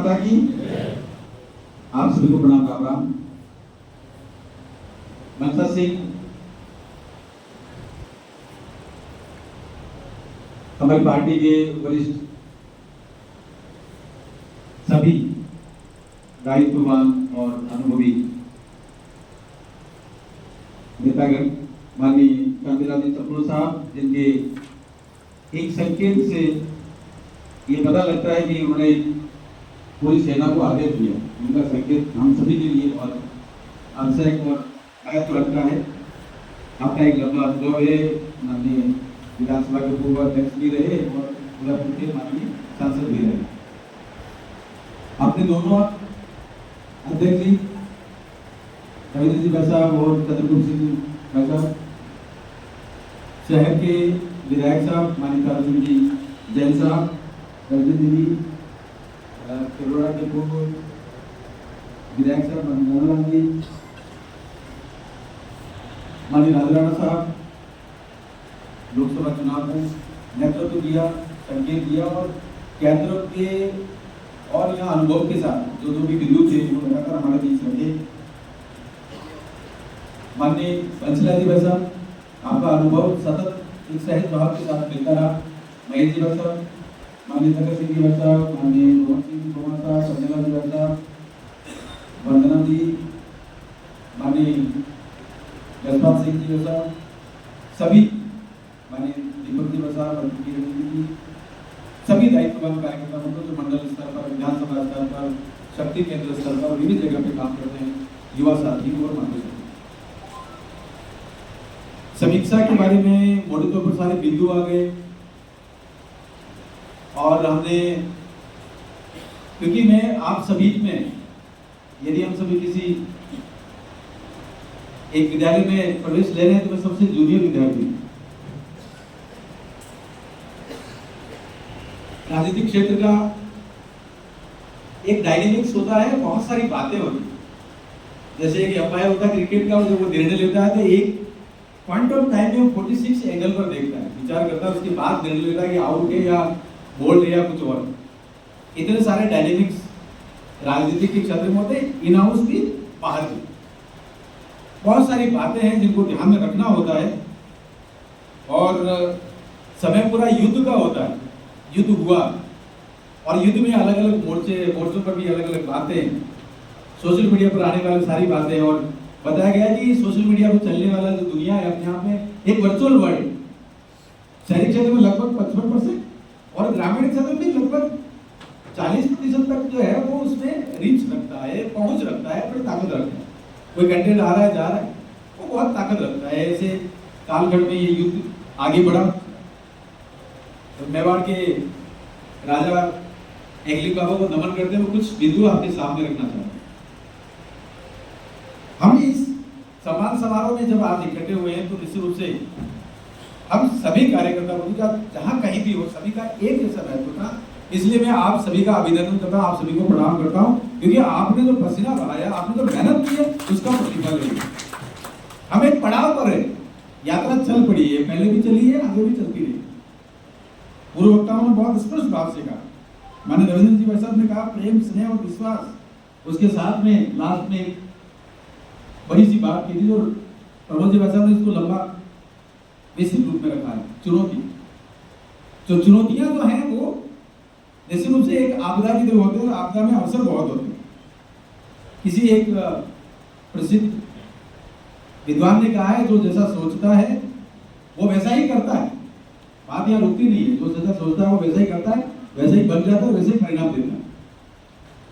माता की। आप सभी को प्रणाम राम राम। मनसा सिंह हमारी पार्टी के वरिष्ठ सभी दायित्ववान और अनुभवी नेतागण, माननीय कांतिलाल जी चपलू साहब, जिनके एक संकेत से ये पता लगता है कि उन्होंने पूरी सेना को आदेश दिया। उनका संकेत हम सभी के लिए बहुत आवश्यक और महत्व रखता है। आपका एक लंबा अनुभव है, माननीय विधानसभा के पूर्व अध्यक्ष भी रहे और उदयपुर के माननीय सांसद भी रहे। आपने दोनों अध्यक्ष जी रविंद्र जी भाई साहब और चंद्रगुप्त सिंह भाई साहब, शहर के विधायक साहब माननीय ताराचंद जी जैन साहब, रविंद्र जी, केलोड़ा के पूर्व विधायक साहब मोहनलाल जी, माननीय राजराणा साहब, लोकसभा चुनाव में नेतृत्व दिया, संकेत दिया और केंद्र के और यहाँ अनुभव के साथ जो भी बिंदु थे वो लगातार हमारे बीच रखे। माननीय बंसीलाल जी भाई साहब, आपका अनुभव सतत एक सहज भाव के साथ मिलता रहा। महेश जी भाई साहब, माननीय धनकर सिंह जी भाई साहब, माननीय मोहन सिंह तोमर साहब, संजय जी भाई साहब, वंदना जी, माननीय जसपाल सिंह जी भाई साहब, सभी माननीय दीपक जी भाई साहब, जी, सभी दायित्ववान कार्यकर्ता को जो मंडल स्तर पर, विधानसभा स्तर पर, शक्ति केंद्र स्तर पर विभिन्न जगह पे काम करते हैं, युवा साथी और माननीय समीक्षा के बारे में मोटे तौर पर सारे बिंदु आ गए। और हमने, क्योंकि मैं आप सभी में, यदि हम सभी किसी एक विद्यालय में प्रवेश ले रहे हैं तो मैं सबसे जूनियर विद्यार्थी हूं। राजनीतिक क्षेत्र का एक डायनेमिक्स होता है, बहुत सारी बातें होती हैं। जैसे एक अंपायर होता है क्रिकेट का, जब वो निर्णय लेता है तो एक पॉइंट ऑफ टाइम में 46 एंगल पर देखता है, विचार करता है, उसके बाद निर्णय लेता है कि आउट है या बोल्ड है या कुछ और। इतने सारे डायनेमिक्स राजनीतिक के क्षेत्र में होते हैं, इन हाउस भी बाहर भी। बहुत सारी बातें हैं जिनको ध्यान में रखना होता है और समय पूरा युद्ध का होता है। युद्ध हुआ और युद्ध में अलग अलग मोर्चों पर भी अलग अलग बातें, सोशल मीडिया पर आने वाली सारी बातें, और बताया गया कि सोशल मीडिया पर चलने वाला जो दुनिया है अपने आप में एक वर्चुअल वर्ल्ड। शहरी क्षेत्र में लगभग 55% और ग्रामीण क्षेत्र में लगभग 40% तक जो है वो उसमें रीच रखता है, पहुंच रखता है, अपनी ताकत रखता है। कोई कंटेंट आ रहा है, जा रहा है, वो बहुत ताकत रखता है। ऐसे कालखंड में ये युद्ध आगे बढ़ा। तो मेवाड़ के राजा एगली बाबा को नमन करते हुए कुछ बिंदु आपके सामने रखना चाहते हैं। हम इस सम्मान समारोह में जब आज इकट्ठे हुए हैं तो निश्चित रूप से हम सभी कार्यकर्ता जहां कहीं भी हो, सभी का एक जैसा महत्व था। इसलिए मैं आप सभी का अभिनंदन करता हूं, आप सभी को प्रणाम करता हूं, क्योंकि आपने जो पसीना बहाया, आपने जो मेहनत की है, उसका प्रतिफल है। हम एक पड़ाव पर है, यात्रा चल पड़ी है, पहले भी चली है, आगे भी चलती रही। पूर्व वक्ताओं ने बहुत स्पष्ट भाव से कहा, माननीय रविंद्र जी भाई साहब ने कहा प्रेम, स्नेह और विश्वास, उसके साथ में लास्ट में एक बड़ी सी बात की थी और प्रमोद जी भाई साहब ने इसको लंबा विस्तृत रूप में रखा है, चुनौती। तो चुनौतियां जो हैं वो निश्चित रूप से एक आपदा की तरह होते हैं और आपदा में अवसर बहुत होते हैं। किसी एक प्रसिद्ध विद्वान ने कहा है, जो जैसा सोचता है वो वैसा ही करता है। बात यहाँ रुकती नहीं है, जो जैसा सोचता है वो वैसा ही करता है, वैसे ही बन जाता है, वैसे ही परिणाम देता है।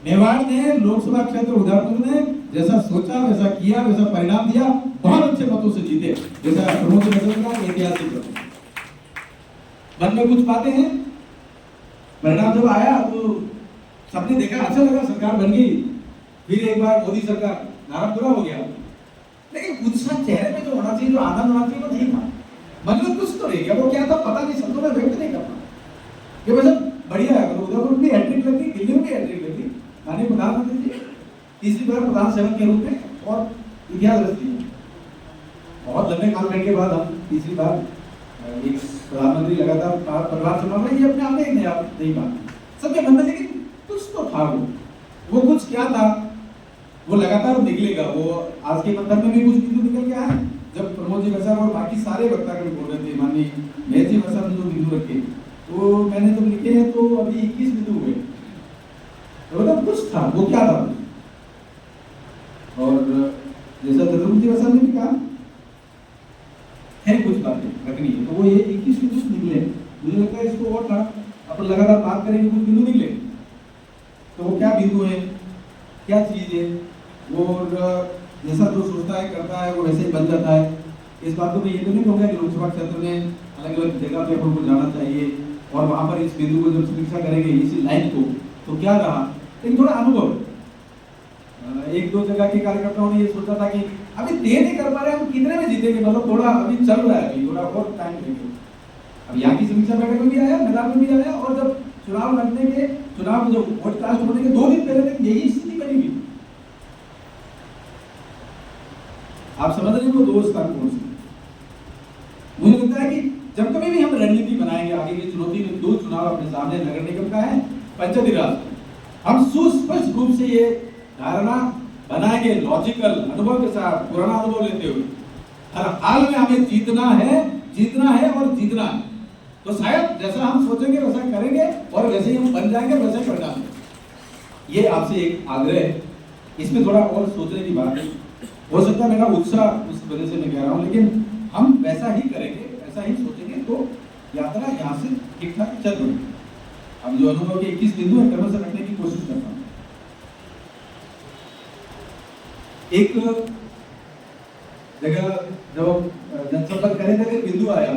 मेवाड़ ने, लोकसभा क्षेत्र उदयपुर ने जैसा सोचा वैसा किया, वैसा परिणाम दिया, बहुत अच्छे मतों से जीते, जैसा प्रमोद जी का ऐतिहासिक मन में कुछ बातें हैं। परिणाम जब आया तो सबने देखा, अच्छा लगा, सरकार बन गई, फिर एक बार मोदी सरकार, नारा पूरा हो गया। लेकिन उत्साह चेहरे में जो होना चाहिए, जो आनंद होना चाहिए, वो नहीं था। मन में कुछ तो रह गया, वो क्या था पता नहीं, शब्दों में व्यक्त नहीं करना। ये मतलब बढ़िया है, उदयपुर में हैट्रिक लगी, दिल्ली में भी हैट्रिक लगी, माननीय प्रधानमंत्री जी तीसरी बार प्रधान सेवक के रूप में और इतिहास रच दिया। बहुत लंबे कालखंड के बाद हम तीसरी बार एक प्रधानमंत्री लगातार परिवार चुनाव में, ये अपने आप में एक नई बात सबके मन में, लेकिन कुछ तो था वो वो कुछ क्या था, वो लगातार निकलेगा। वो आज के मंथन में भी कुछ बिंदु निकल के आए, जब प्रमोद जी वैसा और बाकी सारे वक्तागण बोल रहे थे, माननीय मेहर जी वैसा ने जो बिंदु रखे, तो मैंने जब लिखे हैं तो अभी 21 बिंदु हुए। तो मतलब कुछ था, वो क्या था। और जैसा चंद्रमोहन जी वैसा ने भी कहा है कुछ बातें रखनी है, तो वो ये 21 बिंदु निकले। मुझे लगता है इसको और था, अपन लगातार बात करेंगे, कुछ बिंदु निकले। तो वो क्या बिंदु है, क्या चीज है, वो जैसा जो सोचता है करता है वो वैसे ही बन जाता है। इस बात को मैं ये तो नहीं कहूँगा कि लोकसभा क्षेत्र में अलग अलग जगह पे अपन को जाना चाहिए और वहाँ पर इस बिंदु को जब समीक्षा करेंगे इसी लाइन को, तो क्या रहा, लेकिन थोड़ा अनुभव। एक दो जगह के कार्यकर्ताओं ने ये सोचा था कि अभी तय नहीं कर पा रहे हम कितने में जीतेंगे, मतलब थोड़ा अभी चल रहा है, अभी थोड़ा और टाइम देंगे। अब यहाँ की समीक्षा बैठक में भी आया, मैदान में भी आया, और जब चुनाव लड़ने के, चुनाव जो वोट कास्ट होने के 2 दिन पहले तक यही स्थिति बनी हुई। आप समझ रहे हो दोस्त कौन सी। मुझे लगता है कि जब कभी भी हम रणनीति बनाएंगे आगे की चुनौती में, 2 चुनाव अपने सामने, नगर निगम का है, पंचायती राज, हम सुस्पष्ट रूप से ये धारणा बनाएंगे लॉजिकल अनुभव के साथ, पुराना अनुभव लेते हुए, हर हाल में हमें जीतना है और जीतना है। तो शायद जैसा हम सोचेंगे वैसा करेंगे और वैसे ही हम बन जाएंगे, वैसे परिणाम। ये आपसे एक आग्रह है, इसमें थोड़ा और सोचने की बात है। हो सकता है मेरा उत्साह उस वजह से मैं कह रहा हूँ, लेकिन हम वैसा ही करेंगे, वैसा ही सोचेंगे, तो यात्रा यहाँ से ठीक ठाक चल रही। अब जो अनुभव के 21 बिंदु है क्रम से रखने की कोशिश करता हूँ। एक जगह जब जनसंपर्क करे थे, बिंदु आया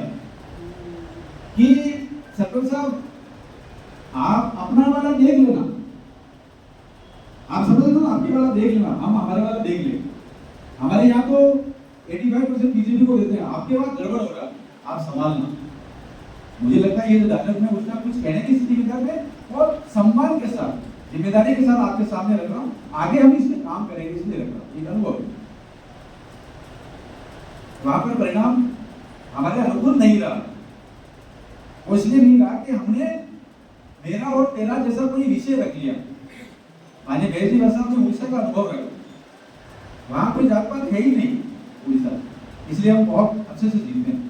कि सरपंच साहब आप अपना वाला देख लेना, आप समझ लो ना, आपके वाला देख लेना, हम हमारे वाला देख लें। हमारे यहाँ तो 85% बीजेपी को देते हैं, आपके वहाँ गड़बड़ हो रहा है, आप संभालना। मुझे लगता है ये डायलॉग में उसका कुछ कहने की स्थिति में और सम्मान के साथ, जिम्मेदारी के साथ आपके सामने रख रहा हूँ। आगे हम इसमें काम करेंगे, इसलिए रख रहा हूँ, एक अनुभव। वहां पर परिणाम हमारे अनुकूल नहीं रहा, और इसलिए नहीं रहा कि हमने मेरा और तेरा जैसा कोई विषय रख लिया। माने बेजी भाषा में उड़ीसा का अनुभव रखा, वहां कोई जात पात है ही नहीं उड़ीसा, इसलिए हम बहुत अच्छे से जीते हैं।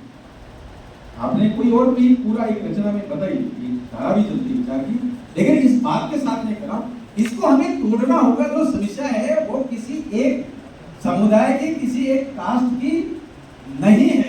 आपने कोई और भी पूरा एक रचना में बताई, धारा भी चलती विचार की, लेकिन इस बात के साथ नहीं करा, इसको हमें तोड़ना होगा। जो समस्या है वो किसी एक समुदाय की, किसी एक कास्ट की नहीं है,